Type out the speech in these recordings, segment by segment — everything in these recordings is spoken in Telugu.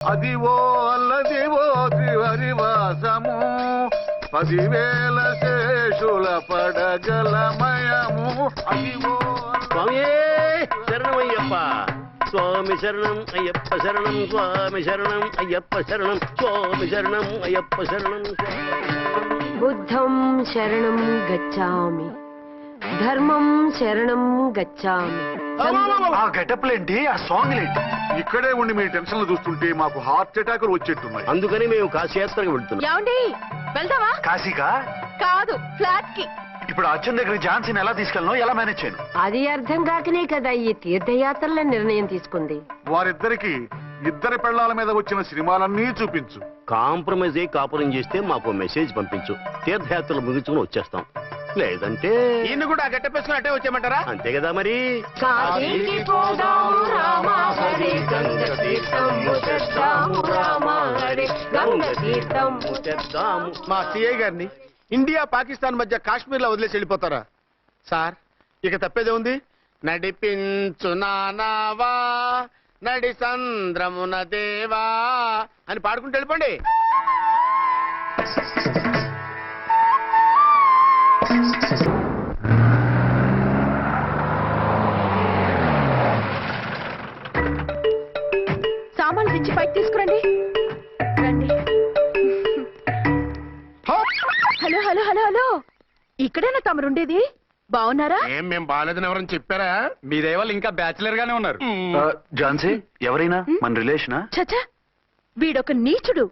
అదివో అల్లదివో త్రివరివాసము 10,000 శేషుల పడగలమయము. అదివో స్వామి శరణమయ్యప్ప, స్వామి శరణం అయ్యప్ప శరణం, స్వామి శరణం అయ్యప్ప శరణం, స్వామి శరణం అయ్యప్ప శరణం. బుద్ధం శరణం గచ్చామి, ధర్మం శరణం గచ్చామి. ఆ గెటప్లేంటి, ఆ సాంగ్ ఏంటి? ఇక్కడే ఉండి మీ టెన్షన్లు చూస్తుంటే మాకు హార్ట్ అటాకులు వచ్చేట్టున్నాయి. అందుకని మేము కాశీయాత్రకు వెళ్తున్నాం. ఏమండి వెళ్దామా? కాశీకా? కాదు, ఫ్లాట్ కి. ఇప్పుడు అర్జున్ దగ్గర ఝాన్సీని ఎలా తీసుకెళ్ళను, ఎలా మేనేజ్ చేయను? అది అర్థం కాకనే కదా ఈ తీర్థయాత్రల నిర్ణయం తీసుకుంది. వారిద్దరికి ఇద్దరి పెళ్లాల మీద వచ్చిన సినిమాలన్నీ చూపించు. కాంప్రమైజ్ అయ్యి కాపురం చేస్తే మాకు మెసేజ్ పంపించు, తీర్థయాత్రలు ముగించుకుని వచ్చేస్తాం. లేదంటే ఈయన కూడా గట్టెప్పేసుకుని అట్టే వచ్చేయమంటారా? అంతే కదా మరి. కాశీకి పోదాము రామా హరి, గంగ తీర్థము తెద్దాము రామా హరి, గంగ తీర్థము తెద్దాము. మా సిఐ గారిని ఇండియా పాకిస్తాన్ మధ్య కాశ్మీర్ లో వదిలేసి వెళ్ళిపోతారా సార్? ఇక తప్పేదే ఉంది. నడిపించు నానావా నడి సంద్రమున దేవా అని పాడుకుంటూ వెళ్ళిపోండి. సామాన్లు తెచ్చి పైకి తీసుకురండి. రండి. హలో హలో హలో హలో, ఇక్కడేనా తమరుండేది? బాగున్నారా? ఏం మేము బాగాలేదని ఎవరని చెప్పారా? మీ దయవల్ల ఇంకా బ్యాచిలర్ గానే ఉన్నారు. ఝాన్సీ ఎవరైనా మన రిలేషనా? చచ్చా, వీడొక నీచుడు.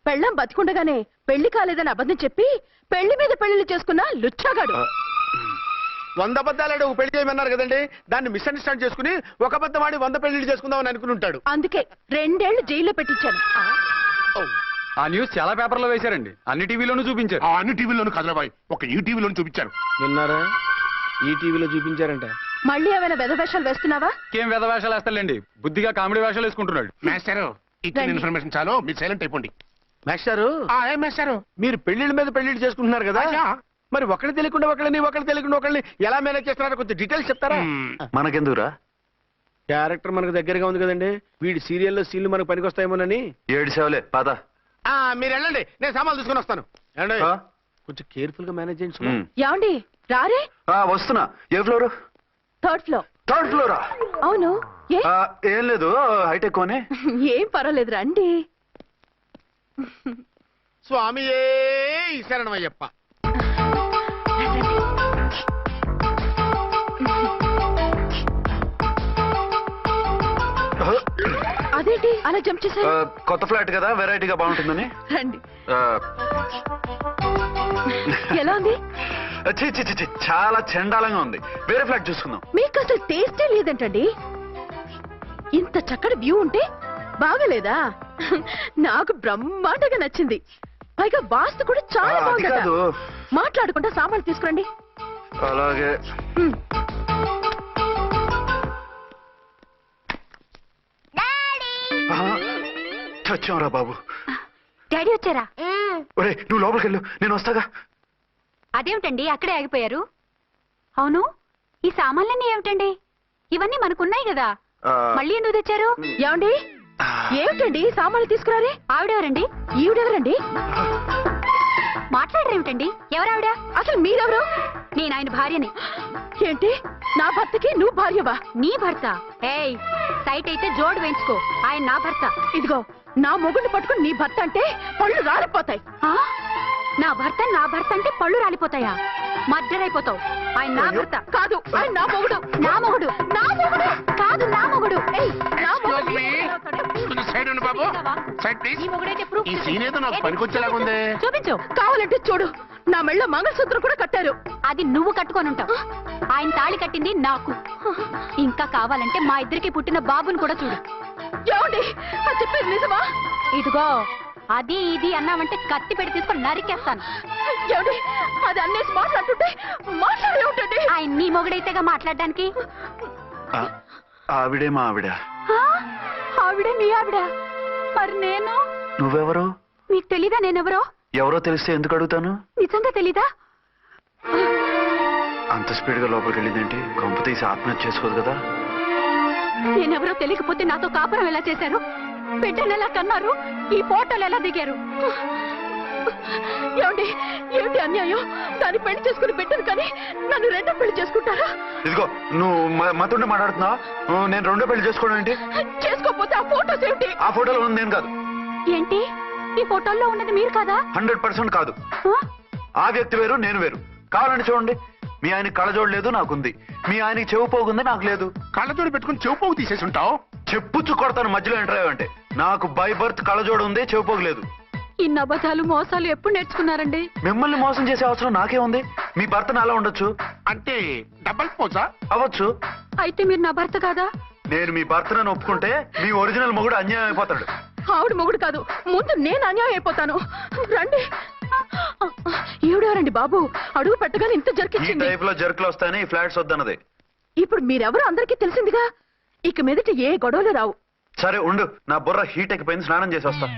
పెళ్ళాం బతికుండగానే పెళ్లి కాలేదని అబద్ధం చెప్పి పెళ్లి మీద పెళ్లిళ్ళు చేసుకున్న లుచ్చాగాడు. 100 అబద్ధాలు పెళ్లి చేయమన్నారు కదండి, దాన్ని మిస్అండర్స్టాండ్ చేసుకుని ఒక అబద్ధం ఆడి 100 పెళ్లి చేసుకుందామని అనుకుని ఉంటాడు. అందుకే 2 ఏళ్లు జైల్లో పెట్టించాను. ఆ న్యూస్ చాలా పేపర్లో వేశారండి, అన్ని టీవీలోనూ చూపించారు. అన్ని టీవీలోను కదలబాయ్, ఒక ఈ టీవీలోను చూపించారు. విన్నారా? ఈ టీవీలో చూపించారంట. మళ్ళీ ఏమైనా వెధవేషాలు వేస్తున్నావా? ఏం వేద వేషాలు వేస్తాడండి, బుద్ధిగా కామెడీ వేషాలు వేసుకుంటున్నాడు. మాస్టారు ఇచ్చిన రండి. ఇన్ఫర్మేషన్ చాలు, మీరు సైలెంట్ అయిపోండి. మాస్టారు, ఏం మాస్టారు? మీరు పెళ్లిళ్ళ మీద పెళ్లిళ్ళు చేసుకుంటున్నారు కదా, అయ్యా. మరి ఒకళ్ళు తెలియకుండా ఒకళ్ళని ఎలా మేనేజ్ చేస్తున్నారో కొంచెం డీటెయిల్స్ చెప్తారా? మనకెందుకురా? క్యారెక్టర్ మనకు దగ్గరగా ఉంది కదండి, వీడి సీరియల్లో సీన్లు మనకు పనికొస్తాయేమోనని. 7 సేవలే పద. మీరు వెళ్ళండి, నేను సామాన్లు తీసుకుని వస్తాను. ఏమండి? ఆ? కొంచెం కేర్ఫుల్ గా మేనేజ్ చేయండి సుమా. ఏమండి రారే? వస్తున్నా. ఏ ఫ్లోర్? 3rd floor. 3rd ఫ్లోరా? అవును. ఏ ఏం లేదు, హైటెక్ అని. ఏం పర్వాలేదు, రండి. స్వామియే శరణమయ్యప్ప. అదేంటి అలా జంప్ చేశారు? కొత్త ఫ్లాట్ కదా, వెరైటీగా బాగుంటుందని. రండి. ఆ, ఎలా ఉంది? ఛీ, ఛీ, ఛీ, ఛీ, చాలా చండాలంగా ఉంది. వేరే ఫ్లాట్ చూసుకుందాం. మీకు అసలు టేస్టే లేదంటండి. ఇంత చక్కటి వ్యూ ఉంటే బాగలేదా? నాకు బ్రహ్మాండంగా నచ్చింది. పైగా వాస్తు కూడా చాలా అది బాగుంది. కాదు. మాట్లాడుకుంటా సామాన్లు తీసుకురండి. అలాగే. ఉమ్. చచ్చాంరా బాబు. డాడీ వచ్చారా? ఒరే నువ్వు లోపలికి వెళ్ళు, నేను వస్తాగా. అదేమిటండి అక్కడే ఆగిపోయారు? అవును, ఈ సామాన్లన్నీ ఏమిటండి? ఇవన్నీ మనకున్నాయి కదా, ఆ, మళ్ళీ ఎందుకు తెచ్చారు? ఏమండి ఏమిటండి సామాన్లు తీసుకురారే? ఆవిడెవరండి? ఈవిడెవరండి? మాట్లాడరేమిటండి? ఎవరావిడ? అసలు మీరెవరు? నేను ఆయన భార్యని. ఏంటి, నా భర్తకి నువ్వు భార్యవా? నీ భర్త? ఏయ్, సైట్ అయితే జోడు వేయించుకో, ఆయన నా భర్త. ఇదిగో, నా మొగుడిని పట్టుకుని నీ భర్త అంటే పళ్ళు రాలిపోతాయి. ఆ? నా భర్త అంటే పళ్ళు రాలిపోతాయా? మర్డర్ అయిపోతావు. ఆయన నా భర్త కాదు, ఆయన నా మొగుడు. నా మొగుడు. నా మొగుడు కాదు, నా మొగుడు. ఏయ్, నా మొగుడు. కొంచెం సైడ్ ఉండు బాబు, సైడ్ ప్లీజ్. ఈ మొగుడైతే ప్రూఫ్ ఈ సీన్ ఏదో నాకు పనికొచ్చేలాగుంది. చూపించు. కావాలంటే చూడు, నా మెళ్ళ మంగళసూత్రం కూడా కట్టారు. అది నువ్వు కట్టుకొని ఉంటావు, ఆయన తాళి కట్టింది నాకు. ఇంకా కావాలంటే మా ఇద్దరికి పుట్టిన బాబుని కూడా చూడు. ఏమండి అది చెప్పేది నిజమా? ఇదిగో, అది ఇది అన్నావంటే కత్తి పెట్టి తీసుకొని నరికేస్తాను. ఏమండి అది అన్నేసి మాట్లాడుతుంటే మాట్లాడే ఉంటుంది. ఆయన నీ మొగుడైతేగా మాట్లాడడానికి. ఆవిడే మా ఆవిడ. ఆ? ఆవిడే నీ ఆవిడ? మరి నేను? నువ్వెవరు? మీకు తెలీదా నేనెవరో? ఎవరో తెలిస్తే ఎందుకు అడుగుతాను? నిజంగా తెలీదా? అంత స్పీడ్ గా లోపలికి వెళ్ళిందేంటి? కొంప తీసి ఆత్మహత్య చేసుకోదు కదా? నేనెవరో తెలియకపోతే నాతో కాపురం ఎలా చేశారు? బిడ్డను ఎలా కన్నారు? ఈ ఫోటోలు ఎలా దిగారు? ఏమండి ఏమిటి అన్యాయం? దాన్ని పెళ్లి చేసుకుని పెట్టాను కానీ నన్ను రెండో పెళ్లి చేసుకుంటారా? ఇదిగో నువ్వు మాతోనే మాట్లాడుతున్నావు. నేను రెండో పెళ్లి చేసుకోవడం ఏంటి? చేసుకోకపోతే ఆ ఫోటోస్ ఏమిటి? ఆ ఫోటోలో ఉంది నేను కాదు. ఏంటి ఈ ఫోటోల్లో ఉన్నది మీరు కదా? 100% కాదు. ఆ? ఆ వ్యక్తి వేరు, నేను వేరు. కావాలంటే చూడండి, మీ ఆయనకి కళ్ళజోడు లేదు, నాకుంది. మీ ఆయనకి చెవు పోగుంది, నాకు లేదు. కళ్ళజోడు పెట్టుకుని చెవుపోగు తీసేసి ఉంటావు. చెప్పుచ్చు కొడతాను మధ్యలో ఎంటర్ అంటే. నాకు బై బర్త్ కళ్ళజోడు ఉంది, చెవు పోగు లేదు. ఇన్ని అబద్ధాలు మోసాలు ఎప్పుడు నేర్చుకున్నారండి? మిమ్మల్ని మోసం చేసే అవసరం నాకే ఉంది. మీ భర్తను అలా ఉండొచ్చు, అంటే డబల్ పోజా? అవ్వచ్చు. అయితే మీరు నా భర్త కాదా? నేను మీ భర్తను ఒప్పుకుంటే మీ ఒరిజినల్ మొగుడు అన్యాయం అయిపోతాడు. ఆవిడ మొగుడు కాదు, ముందు నేను అన్యాయం అయిపోతాను. రండి. ఈవిడెవరండి బాబు? అడుగు పెట్టగానే ఇంత ఈ జరికిచ్చింది. టైప్ లో జర్కులు వస్తాయని ఈ ఫ్లాట్స్ వద్దన్నది. ఇప్పుడు మీరెవరో అందరికీ తెలిసిందిగా, ఇక మీదట ఏ గొడవలు రావు. సరే ఉండు, నా బుర్ర హీట్ ఎక్కిపోయింది, స్నానం చేసి వస్తా.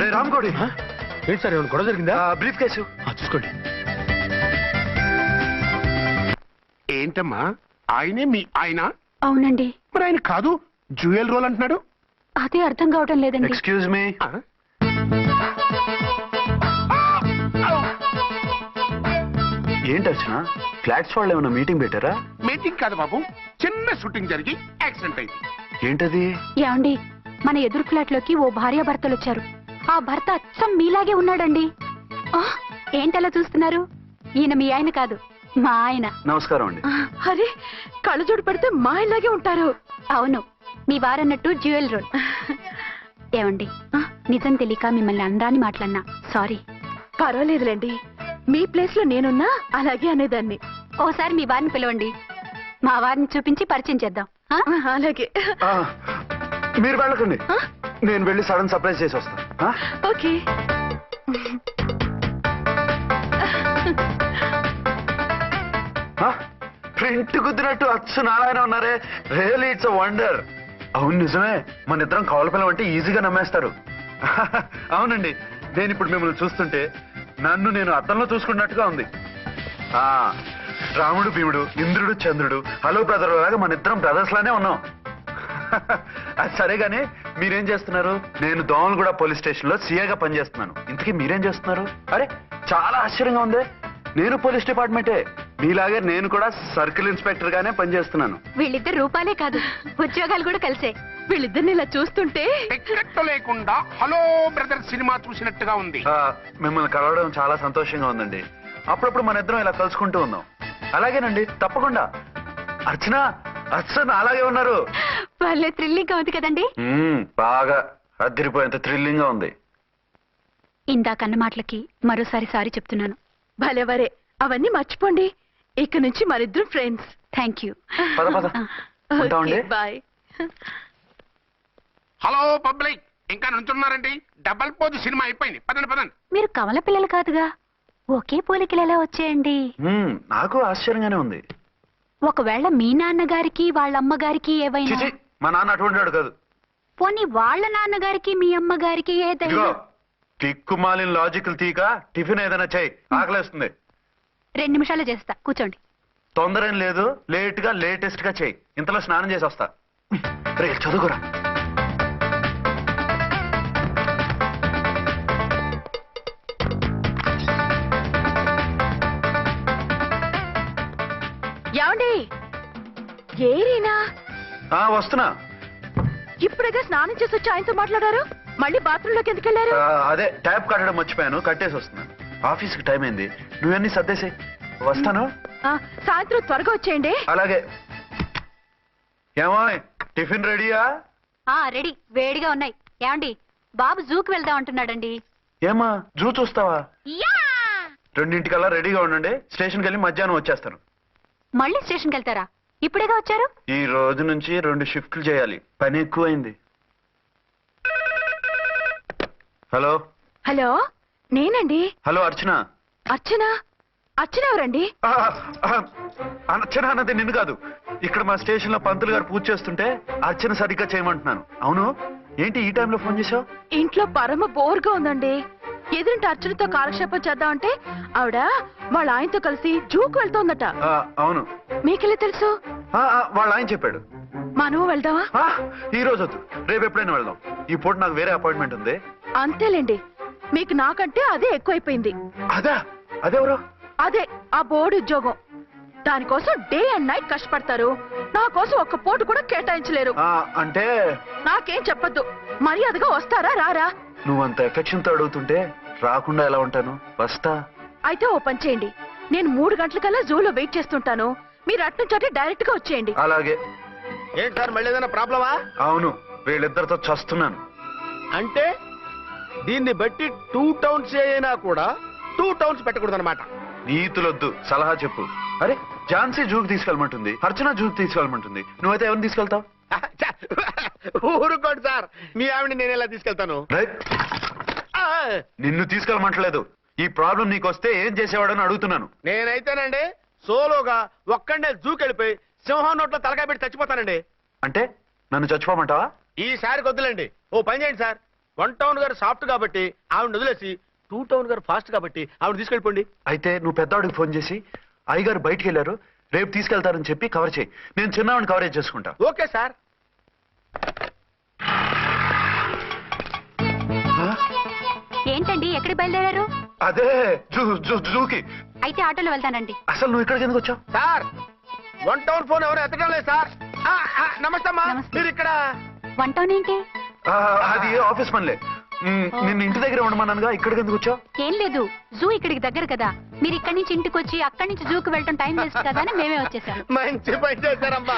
రే రామ్కోడి, ఏంటి సార్ ఏమైనా గొడవ జరిగిందా? బ్రీఫ్ కేసు చూసుకోండి. ఏంటమ్మా ఆయనే మీ ఆయన? అవునండి. మరి ఆయన కాదు, జ్యువెల్ రోల్ అంటున్నాడు. అదే అర్థం కావటం లేదండి. Excuse me. ఆ? ఏంటి అర్చన, ఫ్లాట్స్ వాళ్ళు ఏమైనా మీటింగ్ పెట్టారా? మీటింగ్ కాదు బాబు, చిన్న షూటింగ్ జరిగి యాక్సిడెంట్ అయింది. ఏంటది? ఏమండి, మన ఎదురు ఫ్లాట్ లోకి ఓ భార్యాభర్తలు వచ్చారు. ఆ భర్త అచ్చం మీలాగే ఉన్నాడండి. ఆ, ఏంటలా చూస్తున్నారు? ఈయన మీ ఆయన కాదు, మా ఆయన. నమస్కారం అండి. అరే, కళ్ళజోడు పెడితే మా ఇలాగే ఉంటారు. అవును, మీ వారన్నట్టు జ్యువెల్ రోల్. ఏమండి, నిజం తెలియక మిమ్మల్ని అందాన్ని మాట్లాడినా సారీ. పర్వాలేదులేండి, మీ ప్లేస్ లో నేనున్నా అలాగే అనేదాన్ని. ఓసారి మీ వారిని పిలవండి, మా వారిని చూపించి పరిచయం చేద్దాం. ఆ? అలాగే. ఆ, మీరు వెళ్ళకండి, నేను వెళ్ళి సడన్ సర్ప్రైజ్ చేసి వస్తాను. ఓకే. ప్రింట్ కుదిరినట్టు అచ్చు నారాయణ ఉన్నారే, రియల్లీ ఇట్స్ అ వండర్. అవును నిజమే, మన ఇద్దరం కవల పిల్లం అంటే ఈజీగా నమ్మేస్తారు. అవునండి, నేను ఇప్పుడు మిమ్మల్ని చూస్తుంటే నన్ను నేను అద్దంలో చూసుకున్నట్టుగా ఉంది. ఆ రాముడు భీముడు, ఇంద్రుడు చంద్రుడు, హలో బ్రదర్ లాగా మన ఇద్దరం బ్రదర్స్ లానే ఉన్నాం. అది సరే గానీ మీరేం చేస్తున్నారు? నేను దోమలగూడ పోలీస్ స్టేషన్ లో సీఏగా పనిచేస్తున్నాను. ఇంతకీ మీరేం చేస్తున్నారు? అరే చాలా ఆశ్చర్యంగా ఉంది, నేను పోలీస్ డిపార్ట్మెంటే. మీలాగే నేను కూడా సర్కిల్ ఇన్స్పెక్టర్ గానే పనిచేస్తున్నాను. వీళ్ళిద్దరు రూపాలే కాదు, ఉద్యోగాలు కూడా కలిసే. వీళ్ళిద్దరిని ఇలా చూస్తుంటే టికెట్ లేకుండా హలో బ్రదర్ సినిమా చూసినట్టుగా ఉంది. మిమ్మల్ని కలవడం చాలా సంతోషంగా ఉందండి. అప్పుడప్పుడు మన ఇద్దరం ఇలా కలుసుకుంటూ ఉన్నాం. అలాగేనండి, తప్పకుండా. అర్చన, అర్చన అలాగే ఉన్నారు. వాళ్ళే థ్రిల్లింగ్ గా ఉంది కదండి. బాగా అదిరిపోయేంత థ్రిల్లింగ్ గా ఉంది. ఇందాకన్న మాటలకి మరోసారి సారీ చెప్తున్నాను. భలేవరే, అవన్నీ మర్చిపోండి. ఇక నుంచి మరిద్దరు ఫ్రెండ్స్. Thank you. పద పద ఉంటామండి. బాయ్. హలో పబ్లిక్, ఇంకా నుంచున్నారండి? డబల్ పోజ్ సినిమా అయిపోయింది, పదండి పదండి. మీరు కమల పిల్లలు కాదుగా, ఒకే పోలికలు ఎలా వచ్చాయండి? నాకు ఆశ్చర్యంగానే ఉంది. ఒకవేళ మీ నాన్నగారికి వాళ్ళ అమ్మగారికి ఏవైనా, చిచి, మా నాన్న అటువంటి వాడు కాదు. పోనీ వాళ్ళ నాన్నగారికి మీ అమ్మగారికి ఏదైనా. ఇదిగో టిక్కుమాలిన లాజికల్ తీక టిఫిన్ ఏదైనా చేయి, ఆకలేస్తుంది. 2 నిమిషాలు చేస్తా, కూర్చోండి. తొందర ఏం లేదు, లేట్ గా లేటెస్ట్ గా చేయి. ఇంతలో స్నానం చేసి వస్తా. రే చదువుకురా. ఏమండి, ఏరీనా? వస్తున్నా. ఇప్పుడేగా స్నానం చేసి వచ్చి ఆయనతో మాట్లాడారు, మళ్ళీ బాత్రూమ్ లోకి ఎందుకు వెళ్ళారు? అదే ట్యాప్ కట్టడం మర్చిపోయాను, కట్టేసి వస్తున్నాను. ఆఫీస్కి టైం అయింది, నువ్వన్నీ సర్దేసి వస్తాను. సాయంత్రం త్వరగా వచ్చేయండి. అలాగే. ఏమో టిఫిన్ రెడీయా? రెడీ, వేడిగా ఉన్నాయి. ఏమండి, బాబు జూకి వెళ్దాం అంటున్నాడండి. ఏమా జూ చూస్తావా? 2:00కల్లా రెడీగా ఉండండి, స్టేషన్కి వెళ్ళి మధ్యాహ్నం వచ్చేస్తాను. మళ్ళీ స్టేషన్కి వెళ్తారా? ఇప్పుడేగా వచ్చారు. ఈ రోజు నుంచి 2 షిఫ్ట్లు చేయాలి, పని ఎక్కువైంది. హలో. హలో, నేనండి. హలో అర్చన. అర్చన, అర్చన ఎవరండి? అర్చన అన్నది నిన్ను కాదు. ఇక్కడ మా స్టేషన్ లో పంతులు గారు పూజ చేస్తుంటే అర్చన సరిగ్గా చేయమంటున్నాను. అవును, ఏంటి ఈ టైంలో ఫోన్ చేశావు? ఇంట్లో పరమ బోర్గా ఉందండి. ఎదురింటి అర్చనతో కాలక్షేపం చేద్దామంటే ఆవిడ వాళ్ళ ఆయనతో కలిసి జూకు వెళ్తోందట. అవును. మీకెళ్ళి తెలుసు? వాళ్ళ ఆయన చెప్పాడు. మనం వెళ్దామా? ఈ రోజు వద్దు, రేపు ఎప్పుడైనా వెళ్దాం. ఈ పూట నాకు వేరే అపాయింట్మెంట్ ఉంది. అంతేలేండి, మీకు నాకంటే అదే ఎక్కువైపోయింది. అదెవరు? అదే ఆ బోర్డు ఉద్యోగం. దానికోసం డే అండ్ నైట్ కష్టపడతారు. నా కోసం ఒక్క పోటు కూడా కేటాయించలేరు. అంటే నాకేం చెప్పొద్దు, మర్యాదగా వస్తారా రారా? నువ్వంత ఎఫెక్షన్ తో అడుగుతుంటే రాకుండా ఎలా ఉంటాను? వస్తా. అయితే ఓ పని చేయండి, నేను 3 గంటలకల్లా జూలో వెయిట్ చేస్తుంటాను. మీరు అట్నుంచి డైరెక్ట్ గా వచ్చేయండి. అలాగే. ఏంటి సార్ మళ్ళీ ఏదైనా ప్రాబ్లమా? అవును, వీళ్ళిద్దరితో చస్తున్నాను. అంటే దీన్ని బట్టి 2 టౌన్స్ అయినా కూడా 2 టౌన్స్ పెట్టకూడదు అనమాట. నీతులొద్దు, సలహా చెప్పు. అరే, ఝాన్సీ జూకి తీసుకెళ్ళమంటుంది, అర్చన జూకి తీసుకెళ్ళమంటుంది. నువ్వైతే ఎవరిని తీసుకెళ్తావు? ఊరుకోండి సార్, మీ ఆవిడ నేను ఎలా తీసుకెళ్తాను? రైట్. నిన్ను తీసుకెళ్ళమంటలేదు. ఈ ప్రాబ్లం నీకొస్తే ఏం చేసేవాడని అడుగుతున్నాను. నేనైతేనండి సోలోగా ఒక్కడే జూకెళ్ళిపోయి సింహం నోట్లో తలకాయ పెట్టి చచ్చిపోతానండి. అంటే నన్ను చచ్చిపోమంటావా? ఈసారి వద్దులేండి. ఓ పని చేయండి సార్, 1 టౌన్ గారు సాఫ్ట్ కాబట్టి ఆవిడ వదిలేసి 2 టౌన్ గారు ఫాస్ట్ కాబట్టి ఆవిడ తీసుకెళ్ళిపోండి. అయితే నువ్వు పెద్దవాడికి ఫోన్ చేసి అయ్యగారు బయటికి వెళ్ళారు, రేపు తీసుకెళ్తారని చెప్పి కవర్ చేయి. నేను చిన్నవాడిని కవరేజ్ చేసుకుంటా. Okay sir. ఏంటండి ఎక్కడికి బయలుదేరారు? అదే జూకి. అయితే ఆటోలో వెళ్తానండి. అసలు నువ్వు ఇక్కడికి ఎందుకు వచ్చావు? సార్ 1 టౌన్ ఫోన్ ఎవరు ఎత్తడం లేదు సార్. నమస్తే అమ్మా. నమస్తే. మీరు ఇక్కడ 1 టౌన్ ఏంటి? అది ఆఫీస్ పనిలే. నిన్ను ఇంటి దగ్గర ఉండమన్నానుగా, ఇక్కడికి ఎందుకు వచ్చావు? ఏం లేదు, జూ ఇక్కడికి దగ్గర కదా. మీరు ఇక్కడి నుంచి ఇంటికి వచ్చి అక్కడి నుంచి జూకి వెళ్ళటం టైం వేస్ట్ కదా అని మేమే వచ్చేసాం. మంచి పని చేశారమ్మా.